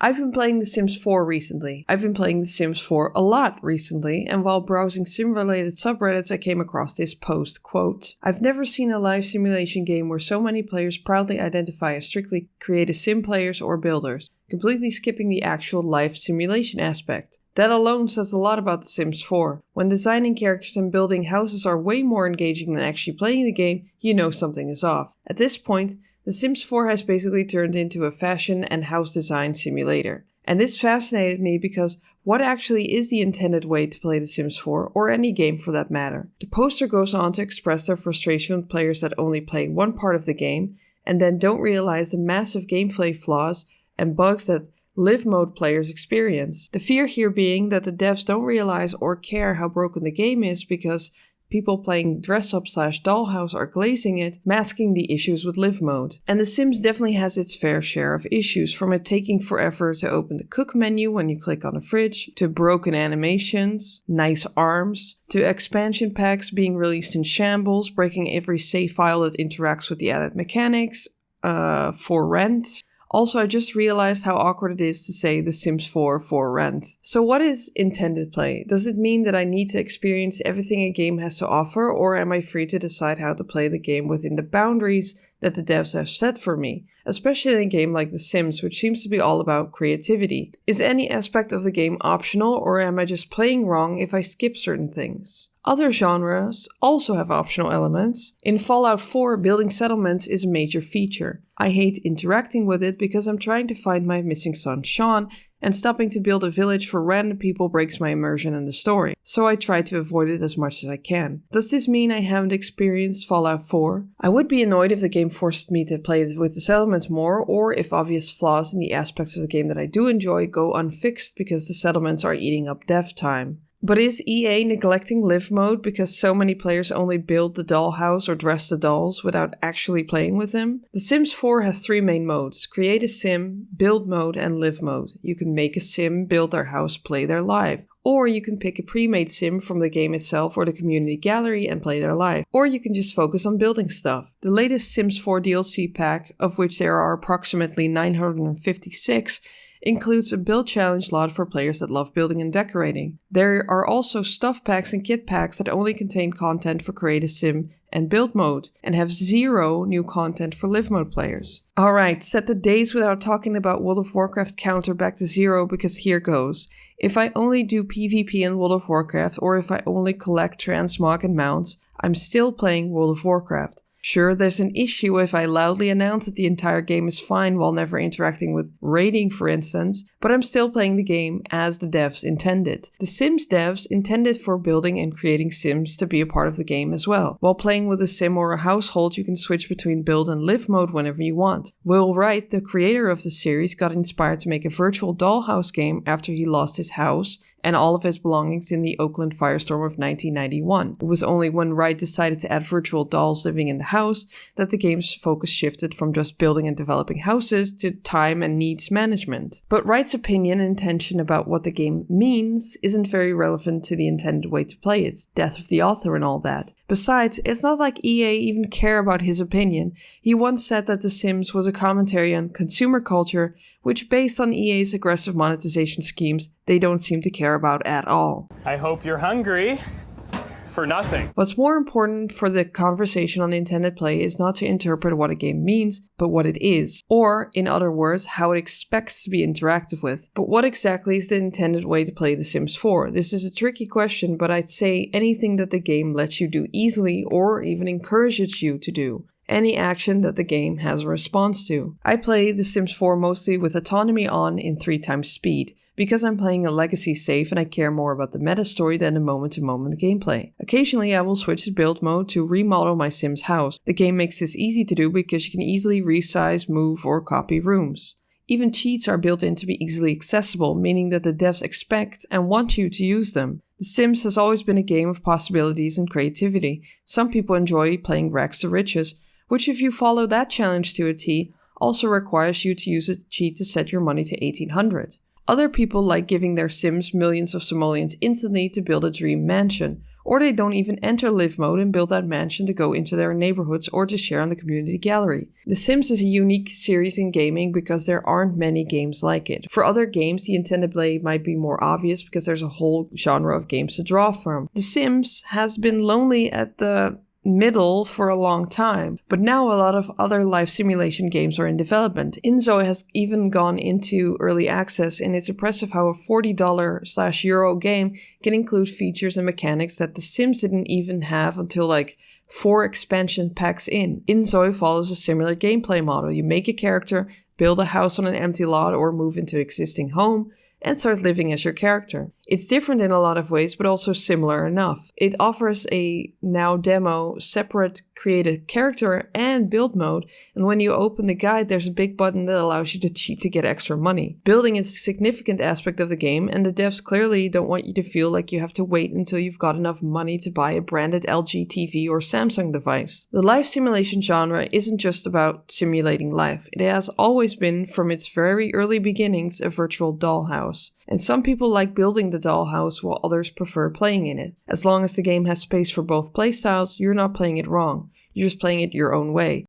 I've been playing The Sims 4 recently. I've been playing The Sims 4 a lot recently, and while browsing sim-related subreddits I came across this post, quote, "I've never seen a live simulation game where so many players proudly identify as strictly creative sim players or builders, completely skipping the actual live simulation aspect. That alone says a lot about The Sims 4. When designing characters and building houses are way more engaging than actually playing the game, you know something is off. At this point, The Sims 4 has basically turned into a fashion and house design simulator. And this fascinated me because what actually is the intended way to play The Sims 4, or any game for that matter? The poster goes on to express their frustration with players that only play one part of the game and then don't realize the massive gameplay flaws and bugs that live mode players experience. The fear here being that the devs don't realize or care how broken the game is because people playing dress-up/dollhouse are glazing it, masking the issues with live mode. And The Sims definitely has its fair share of issues, from it taking forever to open the cook menu when you click on a fridge, to broken animations, nice arms, to expansion packs being released in shambles, breaking every save file that interacts with the added mechanics, for rent. Also, I just realized how awkward it is to say The Sims 4 for rent. So what is intended play? Does it mean that I need to experience everything a game has to offer, or am I free to decide how to play the game within the boundaries that the devs have set for me? Especially in a game like The Sims, which seems to be all about creativity. Is any aspect of the game optional, or am I just playing wrong if I skip certain things? Other genres also have optional elements. In Fallout 4, building settlements is a major feature. I hate interacting with it because I'm trying to find my missing son Sean, and stopping to build a village for random people breaks my immersion in the story, so I try to avoid it as much as I can. Does this mean I haven't experienced Fallout 4? I would be annoyed if the game forced me to play with the settlements more, or if obvious flaws in the aspects of the game that I do enjoy go unfixed because the settlements are eating up dev time. But is EA neglecting live mode because so many players only build the dollhouse or dress the dolls without actually playing with them? The Sims 4 has 3 main modes: create a sim, build mode, and live mode. You can make a sim, build their house, play their life. Or you can pick a pre-made sim from the game itself or the community gallery and play their life. Or you can just focus on building stuff. The latest Sims 4 DLC pack, of which there are approximately 956, includes a build challenge lot for players that love building and decorating. There are also stuff packs and kit packs that only contain content for create a sim and build mode, and have 0 new content for live mode players. Alright, set the days without talking about World of Warcraft counter back to 0, because here goes. If I only do PvP in World of Warcraft, or if I only collect transmog and mounts, I'm still playing World of Warcraft. Sure, there's an issue if I loudly announce that the entire game is fine while never interacting with raiding, for instance, but I'm still playing the game as the devs intended. The Sims devs intended for building and creating sims to be a part of the game as well. While playing with a sim or a household, you can switch between build and live mode whenever you want. Will Wright, the creator of the series, got inspired to make a virtual dollhouse game after he lost his house and all of his belongings in the Oakland firestorm of 1991. It was only when Wright decided to add virtual dolls living in the house that the game's focus shifted from just building and developing houses to time and needs management. But Wright's opinion and intention about what the game means isn't very relevant to the intended way to play it, death of the author and all that. Besides, it's not like EA even care about his opinion. He once said that The Sims was a commentary on consumer culture, which based on EA's aggressive monetization schemes, they don't seem to care about at all. I hope you're hungry for nothing. What's more important for the conversation on intended play is not to interpret what a game means, but what it is. Or, in other words, how it expects to be interacted with. But what exactly is the intended way to play The Sims 4? This is a tricky question, but I'd say anything that the game lets you do easily or even encourages you to do. Any action that the game has a response to. I play The Sims 4 mostly with autonomy on in 3x speed, because I'm playing a legacy save and I care more about the meta story than the moment-to-moment gameplay. Occasionally I will switch to build mode to remodel my Sim's house. The game makes this easy to do because you can easily resize, move, or copy rooms. Even cheats are built in to be easily accessible, meaning that the devs expect and want you to use them. The Sims has always been a game of possibilities and creativity. Some people enjoy playing rags to riches, which if you follow that challenge to a T, also requires you to use a cheat to set your money to 1800. Other people like giving their Sims millions of simoleons instantly to build a dream mansion, or they don't even enter live mode and build that mansion to go into their neighborhoods or to share on the community gallery. The Sims is a unique series in gaming because there aren't many games like it. For other games, the intended play might be more obvious because there's a whole genre of games to draw from. The Sims has been lonely at the middle for a long time, but now a lot of other life simulation games are in development. Inzo has even gone into early access, and it's impressive how a $40/euro game can include features and mechanics that The Sims didn't even have until like 4 expansion packs in. Inzo follows a similar gameplay model. You make a character, build a house on an empty lot or move into an existing home, and start living as your character. It's different in a lot of ways, but also similar enough. It offers a now demo separate create a character and build mode, and when you open the guide, there's a big button that allows you to cheat to get extra money. Building is a significant aspect of the game, and the devs clearly don't want you to feel like you have to wait until you've got enough money to buy a branded LG TV or Samsung device. The life simulation genre isn't just about simulating life. It has always been, from its very early beginnings, a virtual dollhouse. And some people like building the dollhouse while others prefer playing in it. As long as the game has space for both playstyles, you're not playing it wrong. You're just playing it your own way.